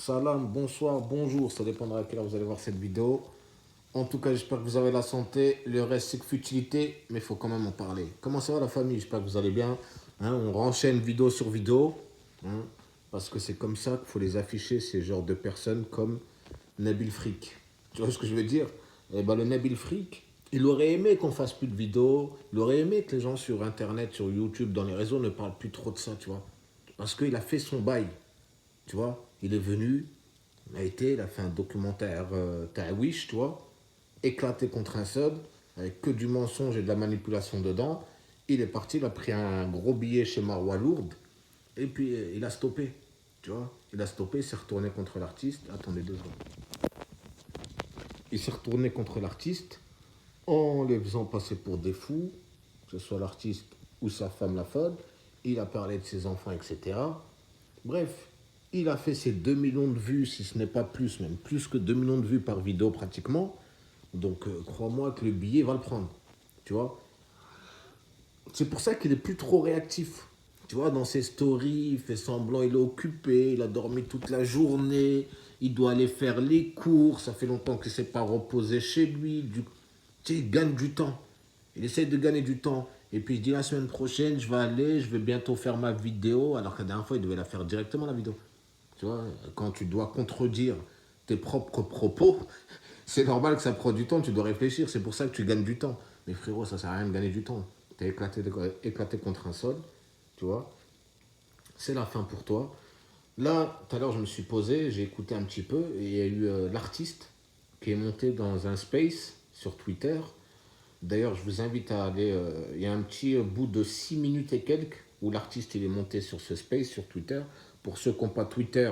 salam, bonsoir, bonjour, ça dépendra à quelle heure vous allez voir cette vidéo. En tout cas, j'espère que vous avez la santé. Le reste, c'est que futilité, mais il faut quand même en parler. Comment ça va la famille? J'espère que vous allez bien. On renchaîne vidéo sur vidéo. hein, Parce que c'est comme ça qu'il faut les afficher, ces genres de personnes comme Nabil Frick. Tu vois ce que je veux dire? Eh ben, le Nabil Frick, il aurait aimé qu'on fasse plus de vidéos. Il aurait aimé que les gens sur Internet, sur YouTube, dans les réseaux ne parlent plus trop de ça, tu vois. Parce qu'il a fait son bail. Tu vois, il est venu, il a fait un documentaire Wish, tu vois, éclaté contre un sub, avec que du mensonge et de la manipulation dedans. Il est parti, il a pris un gros billet chez Marois Lourdes, et puis il a stoppé, tu vois. Il a stoppé, il s'est retourné contre l'artiste. Attendez 2 secondes. Il s'est retourné contre l'artiste en les faisant passer pour des fous, que ce soit l'artiste ou sa femme la folle. Il a parlé de ses enfants, etc. Bref, il a fait ses 2 millions de vues, si ce n'est pas plus, même plus que 2 millions de vues par vidéo pratiquement. Donc crois-moi que le billet va le prendre. Tu vois. C'est pour ça qu'il est plus trop réactif. Tu vois, dans ses stories, il fait semblant, il est occupé, il a dormi toute la journée, il doit aller faire les courses, ça fait longtemps qu'il ne s'est pas reposé chez lui. Tu sais, il gagne du temps. Il essaie de gagner du temps. Et puis il dit la semaine prochaine, je vais aller, je vais bientôt faire ma vidéo, alors que la dernière fois, il devait la faire directement la vidéo. Tu vois, quand tu dois contredire tes propres propos, c'est normal que ça prend du temps, tu dois réfléchir. C'est pour ça que tu gagnes du temps. Mais frérot, ça sert à rien de gagner du temps. Tu es éclaté contre un sol, tu vois. C'est la fin pour toi. Là, tout à l'heure, je me suis posé, j'ai écouté un petit peu, et il y a eu l'artiste qui est monté dans un space sur Twitter. D'ailleurs, je vous invite à aller. Il y a un petit bout de 6 minutes et quelques où l'artiste il est monté sur ce space sur Twitter. Pour ceux qui n'ont pas Twitter,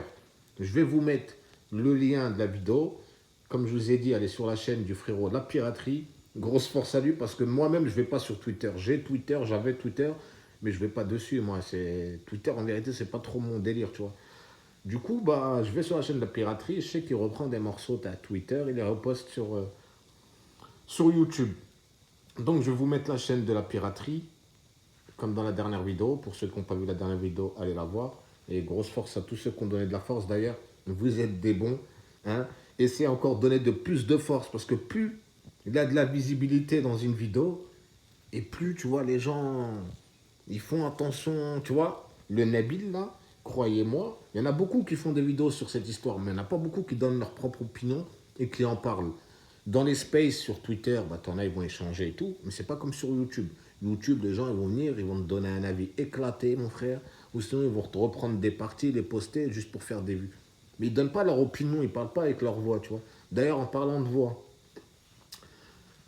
je vais vous mettre le lien de la vidéo. Comme je vous ai dit, allez sur la chaîne du frérot La Piraterie. Grosse force à lui parce que moi-même, je ne vais pas sur Twitter. J'ai Twitter, j'avais Twitter, mais je ne vais pas dessus. Moi, Twitter, en vérité, c'est pas trop mon délire, tu vois. Du coup, bah, je vais sur la chaîne de La Piraterie. Je sais qu'il reprend des morceaux à Twitter. Il les reposte sur YouTube. Donc, je vais vous mettre la chaîne de La Piraterie, comme dans la dernière vidéo. Pour ceux qui n'ont pas vu la dernière vidéo, allez la voir. Et grosse force à tous ceux qui ont donné de la force. D'ailleurs, vous êtes des bons. Hein. Essayez encore de donner de plus de force. Parce que plus il y a de la visibilité dans une vidéo, et plus, tu vois, les gens, ils font attention. Tu vois, le Nabil, là, croyez-moi, il y en a beaucoup qui font des vidéos sur cette histoire. Mais il n'y en a pas beaucoup qui donnent leur propre opinion et qui en parlent. Dans les spaces sur Twitter, bah, t'en as, ils vont échanger et tout, mais c'est pas comme sur YouTube. YouTube, les gens, ils vont venir, ils vont te donner un avis éclaté, mon frère, ou sinon ils vont te reprendre des parties, les poster juste pour faire des vues. Mais ils donnent pas leur opinion, ils parlent pas avec leur voix, tu vois. D'ailleurs, en parlant de voix,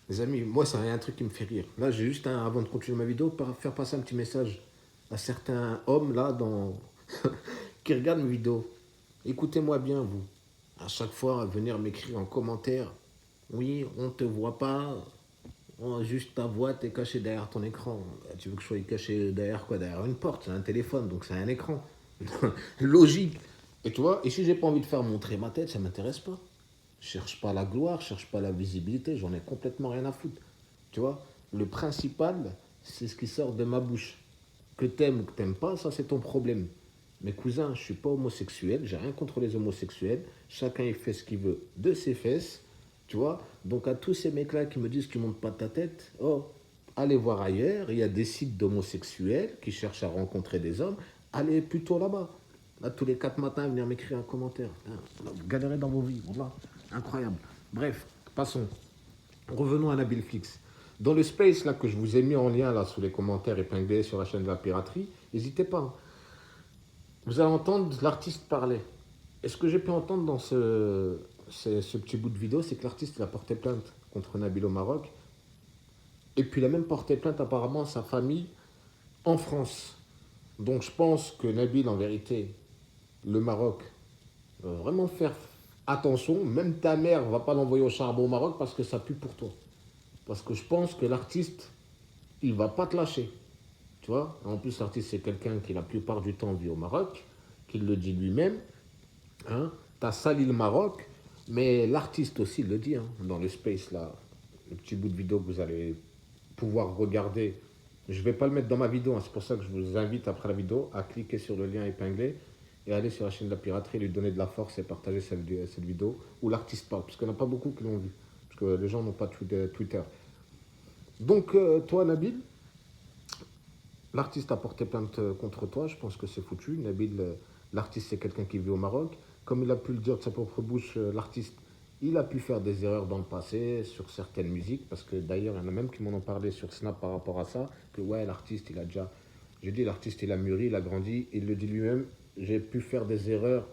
les amis, moi, ça a un truc qui me fait rire. Là, j'ai juste, avant de continuer ma vidéo, faire passer un petit message à certains hommes, là, qui regardent mes vidéos. Écoutez-moi bien, vous. À chaque fois, venir m'écrire en commentaire. Oui, on ne te voit pas. Juste ta voix, t'es caché derrière ton écran. Tu veux que je sois caché derrière quoi? Derrière une porte, c'est un téléphone, donc c'est un écran. Logique. Et tu vois, et si j'ai pas envie de faire montrer ma tête, ça m'intéresse pas. Je cherche pas la gloire, je cherche pas la visibilité, j'en ai complètement rien à foutre. Tu vois, le principal, c'est ce qui sort de ma bouche. Que t'aimes ou que t'aimes pas, ça c'est ton problème. Mes cousins, je suis pas homosexuel, j'ai rien contre les homosexuels. Chacun il fait ce qu'il veut de ses fesses, tu vois. Donc à tous ces mecs-là qui me disent qu'ils montent pas de ta tête, oh, allez voir ailleurs. Il y a des sites d'homosexuels qui cherchent à rencontrer des hommes. Allez plutôt là-bas. Là, tous les 4 matins, venir m'écrire un commentaire. Putain, vous galérez dans vos vies, voilà. Incroyable. Bref, passons. Revenons à Nabil Flix. Dans le space là que je vous ai mis en lien là sous les commentaires épinglés sur la chaîne de La Piraterie, n'hésitez pas. Vous allez entendre l'artiste parler. Et ce que j'ai pu entendre dans ce petit bout de vidéo, c'est que l'artiste a porté plainte contre Nabil au Maroc. Et puis il a même porté plainte apparemment à sa famille en France. Donc je pense que Nabil, en vérité, le Maroc, va vraiment faire attention. Même ta mère ne va pas l'envoyer au charbon au Maroc parce que ça pue pour toi. Parce que je pense que l'artiste, il ne va pas te lâcher. Tu vois. En plus, l'artiste, c'est quelqu'un qui la plupart du temps vit au Maroc, qui le dit lui-même. Hein. Tu as sali le Maroc, mais l'artiste aussi le dit, hein, dans le space, là, le petit bout de vidéo que vous allez pouvoir regarder. Je ne vais pas le mettre dans ma vidéo, hein, c'est pour ça que je vous invite après la vidéo à cliquer sur le lien épinglé et aller sur la chaîne de la piraterie, lui donner de la force et partager cette vidéo où l'artiste parle. Parce qu'il n'y en a pas beaucoup qui l'ont vu. Parce que les gens n'ont pas Twitter. Donc, toi, Nabil, l'artiste a porté plainte contre toi. Je pense que c'est foutu. Nabil, l'artiste, c'est quelqu'un qui vit au Maroc. Comme il a pu le dire de sa propre bouche, l'artiste, il a pu faire des erreurs dans le passé sur certaines musiques. Parce que d'ailleurs, il y en a même qui m'en ont parlé sur Snap par rapport à ça. Que ouais, l'artiste, il a déjà. J'ai dit, l'artiste, il a mûri, il a grandi. Il le dit lui-même. J'ai pu faire des erreurs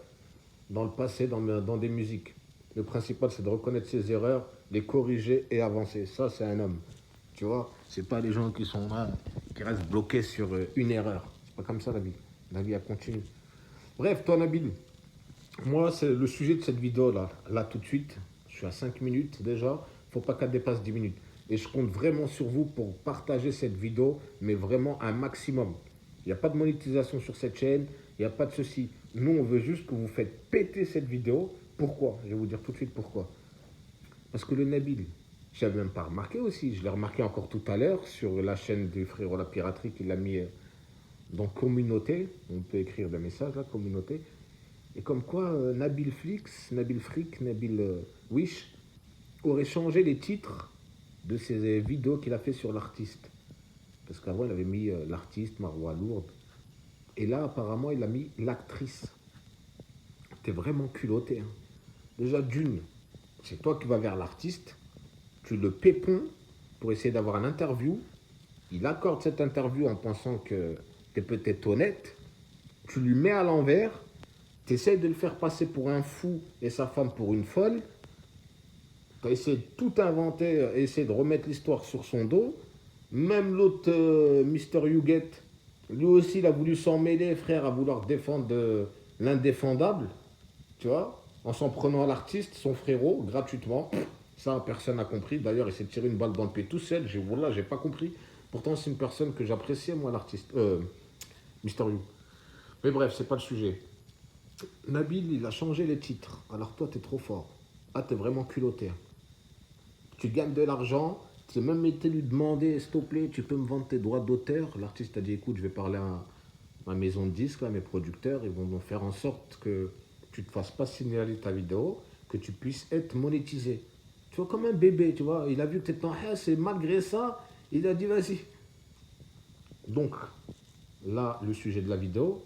dans le passé, dans des musiques. Le principal, c'est de reconnaître ses erreurs, les corriger et avancer. Ça, c'est un homme. Tu vois, c'est pas les gens qui sont là, qui restent bloqués sur une erreur. C'est pas comme ça la vie. La vie, elle continue. Bref, toi, Nabil, moi, c'est le sujet de cette vidéo là tout de suite. Je suis à 5 minutes déjà. Faut pas qu'elle dépasse 10 minutes. Et je compte vraiment sur vous pour partager cette vidéo, mais vraiment un maximum. Il n'y a pas de monétisation sur cette chaîne, il n'y a pas de ceci. Nous, on veut juste que vous faites péter cette vidéo. Pourquoi? Je vais vous dire tout de suite pourquoi. Parce que le Nabil, je n'avais même pas remarqué aussi. Je l'ai remarqué encore tout à l'heure sur la chaîne du frérot La Piraterie qu'il a mis dans communauté. On peut écrire des messages là, communauté. Et comme quoi Nabil Flix, Nabil Frick, Nabil Wish aurait changé les titres de ses vidéos qu'il a fait sur l'artiste. Parce qu'avant, il avait mis l'artiste, Marois Lourde. Et là, apparemment, il a mis l'actrice. T'es vraiment culotté. Hein. Déjà, d'une, c'est toi qui vas vers l'artiste. Tu le pépons pour essayer d'avoir une interview. Il accorde cette interview en pensant que tu es peut-être honnête. Tu lui mets à l'envers. Tu essayes de le faire passer pour un fou et sa femme pour une folle. Tu as essayé de tout inventer, essayer de remettre l'histoire sur son dos. Même l'autre, Mr. Youget, lui aussi, il a voulu s'en mêler, frère, à vouloir défendre l'indéfendable, tu vois, en s'en prenant à l'artiste, son frérot, gratuitement. Ça, personne n'a compris. D'ailleurs, il s'est tiré une balle dans le pied tout seul. Voilà, j'ai pas compris. Pourtant, c'est une personne que j'appréciais, moi, l'artiste. Mr. You. Mais bref, c'est pas le sujet. Nabil, il a changé les titres. Alors toi, t'es trop fort. Ah, t'es vraiment culotté. Tu gagnes de l'argent. Tu as même été lui demander, s'il te plaît, tu peux me vendre tes droits d'auteur. L'artiste a dit, écoute, je vais parler à ma maison de disques, à mes producteurs. Ils vont faire en sorte que tu ne te fasses pas signaler ta vidéo, que tu puisses être monétisé. Tu vois, comme un bébé, tu vois. Il a vu que tu étais en haisse et malgré ça, il a dit, vas-y. Donc, là, le sujet de la vidéo.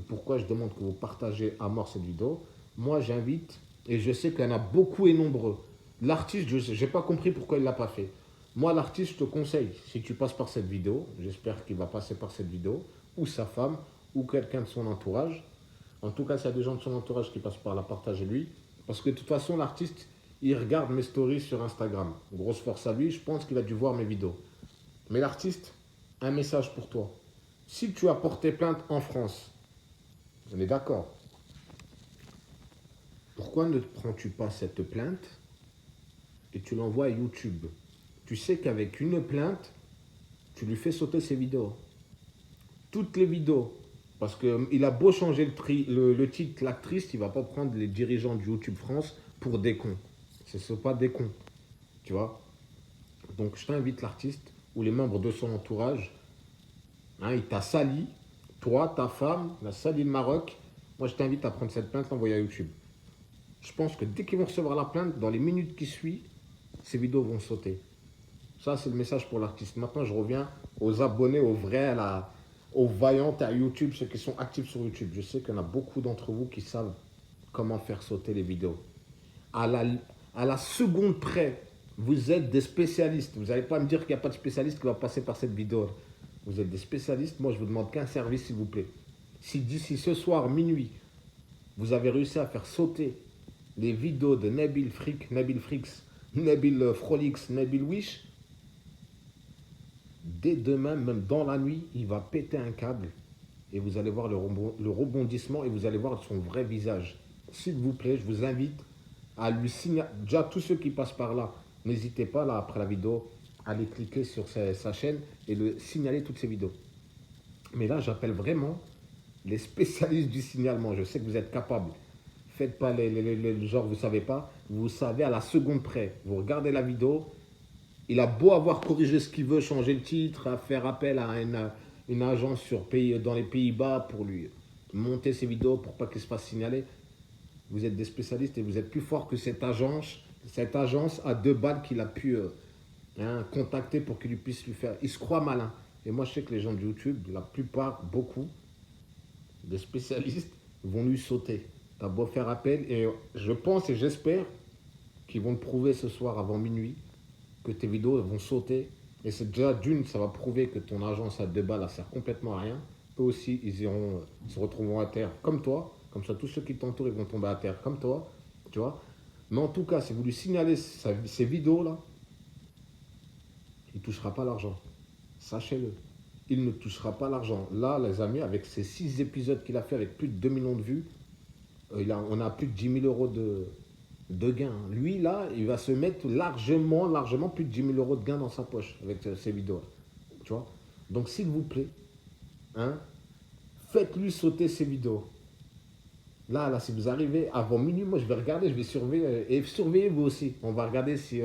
Pourquoi je demande que vous partagez à mort cette vidéo. Moi, j'invite, et je sais qu'il y en a beaucoup et nombreux. L'artiste, je n'ai pas compris pourquoi il ne l'a pas fait. Moi, l'artiste, je te conseille, si tu passes par cette vidéo, j'espère qu'il va passer par cette vidéo, ou sa femme, ou quelqu'un de son entourage. En tout cas, s'il y a des gens de son entourage qui passent par là, partagez-lui. Parce que de toute façon, l'artiste, il regarde mes stories sur Instagram. Grosse force à lui, je pense qu'il a dû voir mes vidéos. Mais l'artiste, un message pour toi. Si tu as porté plainte en France, on est d'accord. Pourquoi ne prends-tu pas cette plainte et tu l'envoies à YouTube? Tu sais qu'avec une plainte, tu lui fais sauter ses vidéos. Toutes les vidéos. Parce qu'il a beau changer le titre, l'actrice, il ne va pas prendre les dirigeants de YouTube France pour des cons. Ce ne sont pas des cons. Tu vois? Donc je t'invite l'artiste ou les membres de son entourage. Hein, il t'a sali. Toi, ta femme, la sali le Maroc. Moi, je t'invite à prendre cette plainte et l'envoyer à YouTube. Je pense que dès qu'ils vont recevoir la plainte, dans les minutes qui suivent, ces vidéos vont sauter. Ça, c'est le message pour l'artiste. Maintenant, je reviens aux abonnés, aux vrais, aux vaillantes à YouTube, ceux qui sont actifs sur YouTube. Je sais qu'il y en a beaucoup d'entre vous qui savent comment faire sauter les vidéos. À la seconde près, vous êtes des spécialistes. Vous n'allez pas me dire qu'il n'y a pas de spécialiste qui va passer par cette vidéo. Vous êtes des spécialistes. Moi, je vous demande qu'un service, s'il vous plaît. Si d'ici ce soir, minuit, vous avez réussi à faire sauter les vidéos de Nabil Frick, Nabil Frix, Nabil Frolix, Nabil Wish, dès demain, même dans la nuit, il va péter un câble et vous allez voir le rebondissement et vous allez voir son vrai visage. S'il vous plaît, je vous invite à lui signaler. Déjà, tous ceux qui passent par là, n'hésitez pas, là, après la vidéo, à aller cliquer sur sa chaîne et le signaler toutes ces vidéos. Mais là, j'appelle vraiment les spécialistes du signalement. Je sais que vous êtes capables. Faites pas le genre, vous ne savez pas. Vous savez à la seconde près. Vous regardez la vidéo. Il a beau avoir corrigé ce qu'il veut, changer le titre, à faire appel à une agence dans les Pays-Bas pour lui monter ces vidéos pour pas qu'ils se fassent signaler. Vous êtes des spécialistes et vous êtes plus fort que cette agence. Cette agence a 2 balles qu'il a pu contacter pour qu'il puisse lui faire. Il se croit malin. Et moi, je sais que les gens de YouTube, la plupart, beaucoup, des spécialistes, vont lui sauter. T'as beau faire appel, et je pense et j'espère qu'ils vont le prouver ce soir avant minuit, que tes vidéos vont sauter. Et c'est déjà d'une, ça va prouver que ton agence à 2 balles, ça sert complètement à rien. Eux aussi, ils iront, se retrouveront à terre comme toi. Comme ça, tous ceux qui t'entourent, ils vont tomber à terre comme toi. Tu vois. Mais en tout cas, si vous lui signalez ces vidéos-là, il ne touchera pas l'argent. Sachez-le. Il ne touchera pas l'argent. Là, les amis, avec ces 6 épisodes qu'il a fait avec plus de 2 millions de vues, on a plus de 10 000 euros de gains. Lui, là, il va se mettre largement plus de 10 000 euros de gains dans sa poche avec ces vidéos. Tu vois. Donc, s'il vous plaît, faites-lui sauter ces vidéos. Là, si vous arrivez avant minuit, moi, je vais regarder, je vais surveiller. Et surveillez vous aussi. On va regarder si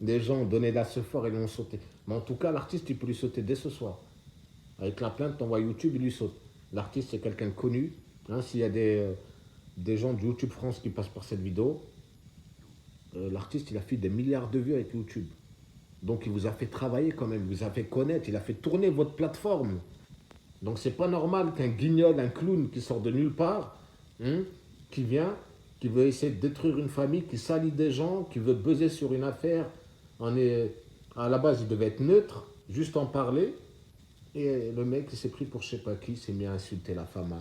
des gens ont donné la ce fort et l'ont sauté. Mais en tout cas, l'artiste, il peut lui sauter dès ce soir. Avec la plainte, t'envoies YouTube, il lui saute. L'artiste, c'est quelqu'un de connu. S'il y a des gens de YouTube France qui passent par cette vidéo, l'artiste, il a fait des milliards de vues avec YouTube. Donc, il vous a fait travailler quand même, il vous a fait connaître, il a fait tourner votre plateforme. Donc, c'est pas normal qu'un guignol, un clown qui sort de nulle part, qui vient, qui veut essayer de détruire une famille, qui salit des gens, qui veut buzzer sur une affaire. À la base, il devait être neutre, juste en parler. Et le mec, il s'est pris pour je sais pas qui, s'est mis à insulter la femme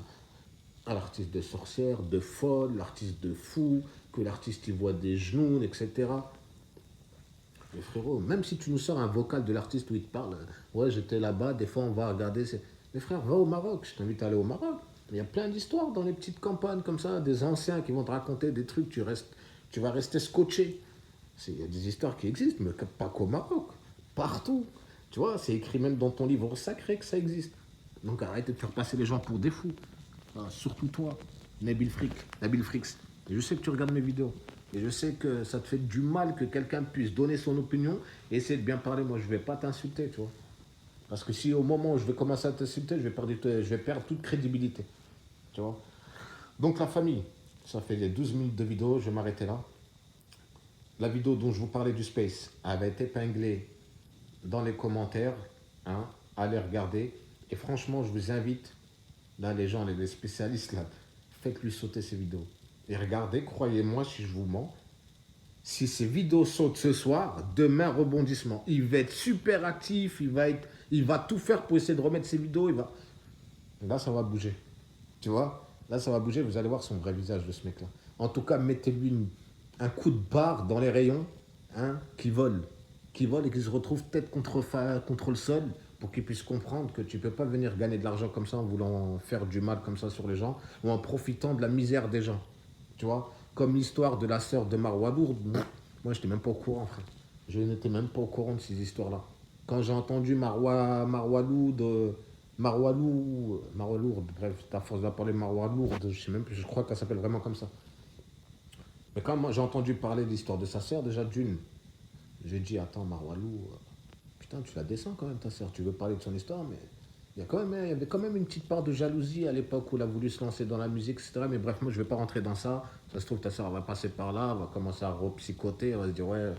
à l'artiste de sorcière, de folle, l'artiste de fou, que l'artiste il voit des genoux, etc. Mais frérot, même si tu nous sors un vocal de l'artiste où il te parle, ouais, j'étais là-bas, des fois on va regarder. Mais frère, va au Maroc, je t'invite à aller au Maroc. Il y a plein d'histoires dans les petites campagnes comme ça, des anciens qui vont te raconter des trucs, tu vas rester scotché. Il y a des histoires qui existent, mais pas qu'au Maroc, partout. Tu vois, c'est écrit même dans ton livre sacré que ça existe. Donc arrête de faire passer les gens pour des fous. Surtout toi, Nabil Frix. Et je sais que tu regardes mes vidéos. Et je sais que ça te fait du mal que quelqu'un puisse donner son opinion et essayer de bien parler. Moi, je ne vais pas t'insulter, tu vois. Parce que si au moment où je vais commencer à t'insulter, je vais perdre toute crédibilité. Tu vois. Donc la famille, ça fait les 12 minutes de vidéo, je vais m'arrêter là. La vidéo dont je vous parlais du Space avait été épinglée dans les commentaires. Allez regarder. Et franchement, je vous invite, là les gens, les spécialistes, là, faites-lui sauter ces vidéos. Et regardez, croyez-moi si je vous mens, si ces vidéos sautent ce soir, demain rebondissement. Il va être super actif, il va tout faire pour essayer de remettre ses vidéos. Là, ça va bouger. Tu vois. Là, ça va bouger, vous allez voir son vrai visage de ce mec-là. En tout cas, mettez-lui un coup de barre dans les rayons, qui vole. Qui vole et qui se retrouve tête contre le sol pour qu'il puisse comprendre que tu ne peux pas venir gagner de l'argent comme ça en voulant faire du mal comme ça sur les gens ou en profitant de la misère des gens. Tu vois, comme l'histoire de la sœur de Marwa Lourdes. Moi, je n'étais même pas au courant, frère. Je n'étais même pas au courant de ces histoires-là. Quand j'ai entendu Marwa Lourdes, bref, à force de parler Marwa Lourdes, je sais même plus, je crois qu'elle s'appelle vraiment comme ça. Mais quand moi j'ai entendu parler de l'histoire de sa sœur, déjà d'une, j'ai dit, attends, Marwalou, putain, tu la descends quand même, ta sœur. Tu veux parler de son histoire, mais il y avait quand même une petite part de jalousie à l'époque où elle a voulu se lancer dans la musique, etc. Mais bref, moi, je ne vais pas rentrer dans ça. Ça se trouve, ta sœur, elle va passer par là, elle va commencer à repsychoter, elle va se dire, ouais,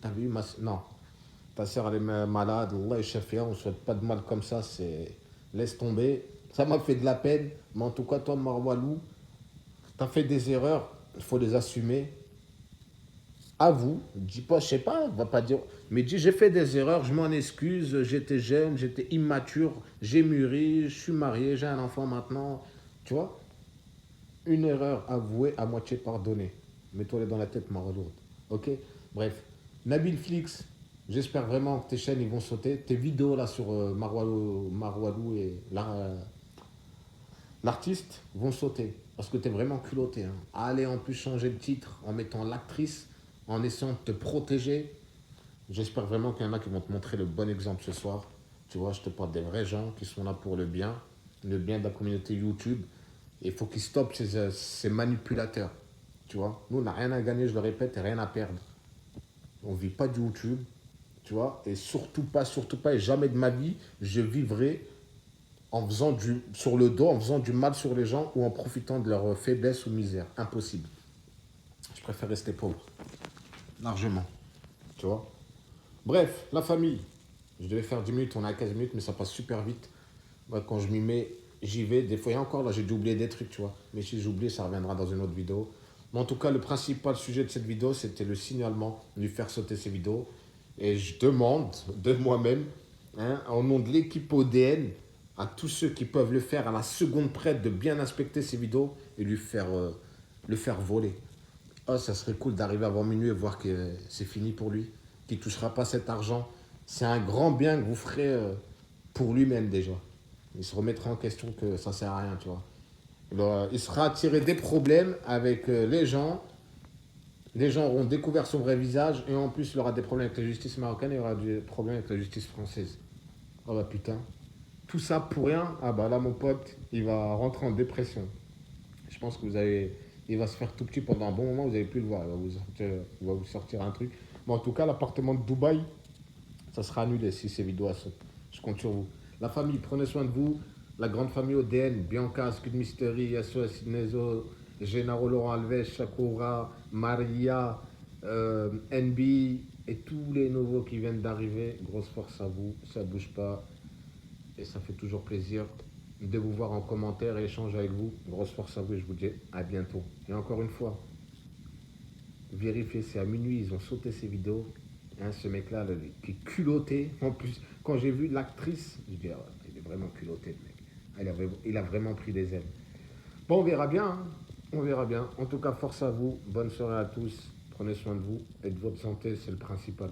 t'as vu, non, ta sœur, elle est malade, Allah est on ne souhaite pas de mal comme ça, laisse tomber. Ça m'a fait de la peine, mais en tout cas, toi, Marwalou, t'as fait des erreurs, il faut les assumer. Avoue, dis pas, je sais pas, va pas dire, mais dis j'ai fait des erreurs, je m'en excuse, j'étais jeune, j'étais immature, j'ai mûri, je suis marié, j'ai un enfant maintenant, tu vois. Une erreur avouée, à moitié pardonnée. Mets-toi dans la tête, Maralourde. Ok. Bref, Nabil Flix, j'espère vraiment que tes chaînes ils vont sauter, tes vidéos là sur Marwalou et l'artiste vont sauter. Parce que tu es vraiment culotté. Allez en plus changer le titre en mettant l'actrice, en essayant de te protéger. J'espère vraiment qu'il y en a qui vont te montrer le bon exemple ce soir. Tu vois, je te parle des vrais gens qui sont là pour le bien de la communauté YouTube. Et il faut qu'ils stoppent ces manipulateurs. Tu vois, nous, on n'a rien à gagner, je le répète, et rien à perdre. On ne vit pas de YouTube. Tu vois, et surtout pas, et jamais de ma vie, je vivrai en faisant sur le dos, en faisant du mal sur les gens ou en profitant de leur faiblesse ou misère. Impossible. Je préfère rester pauvre. Largement. Tu vois. Bref, la famille. Je devais faire 10 minutes, on est à 15 minutes, mais ça passe super vite. Moi, quand je m'y mets, j'y vais. Des fois, il y a encore là, j'ai dû oublier des trucs, tu vois. Mais si j'oublie, ça reviendra dans une autre vidéo. Mais en tout cas, le principal sujet de cette vidéo, c'était le signalement, lui faire sauter ces vidéos. Et je demande de moi-même, hein, au nom de l'équipe ODN, à tous ceux qui peuvent le faire à la seconde près, de bien inspecter ces vidéos et le faire voler. Oh, ça serait cool d'arriver avant minuit et voir que c'est fini pour lui, qu'il ne touchera pas cet argent. C'est un grand bien que vous ferez pour lui-même déjà. Il se remettra en question que ça ne sert à rien, tu vois. Il sera attiré des problèmes avec les gens. Les gens auront découvert son vrai visage et en plus, il aura des problèmes avec la justice marocaine et il aura des problèmes avec la justice française. Oh bah putain. Tout ça pour rien. Ah bah là, mon pote, il va rentrer en dépression. Je pense que il va se faire tout petit pendant un bon moment, vous n'allez plus le voir. Il va vous sortir un truc. Mais en tout cas, l'appartement de Dubaï, ça sera annulé si ces vidéos sautent. Je compte sur vous. La famille, prenez soin de vous. La grande famille ODN, Bianca, Squid Mystery, Yasuo Sinezo, Gennaro Laurent Alves, Shakura, Maria, NB et tous les nouveaux qui viennent d'arriver. Grosse force à vous, ça ne bouge pas et ça fait toujours plaisir de vous voir en commentaire et échanger avec vous. Grosse force à vous et je vous dis à bientôt. Et encore une fois, vérifiez, c'est à minuit, ils ont sauté ces vidéos. Hein, ce mec-là, qui est culotté. En plus, quand j'ai vu l'actrice, je dis, ah ouais, il est vraiment culotté, le mec. Il a vraiment pris des ailes. Bon, on verra bien. Hein. On verra bien. En tout cas, force à vous. Bonne soirée à tous. Prenez soin de vous et de votre santé, c'est le principal.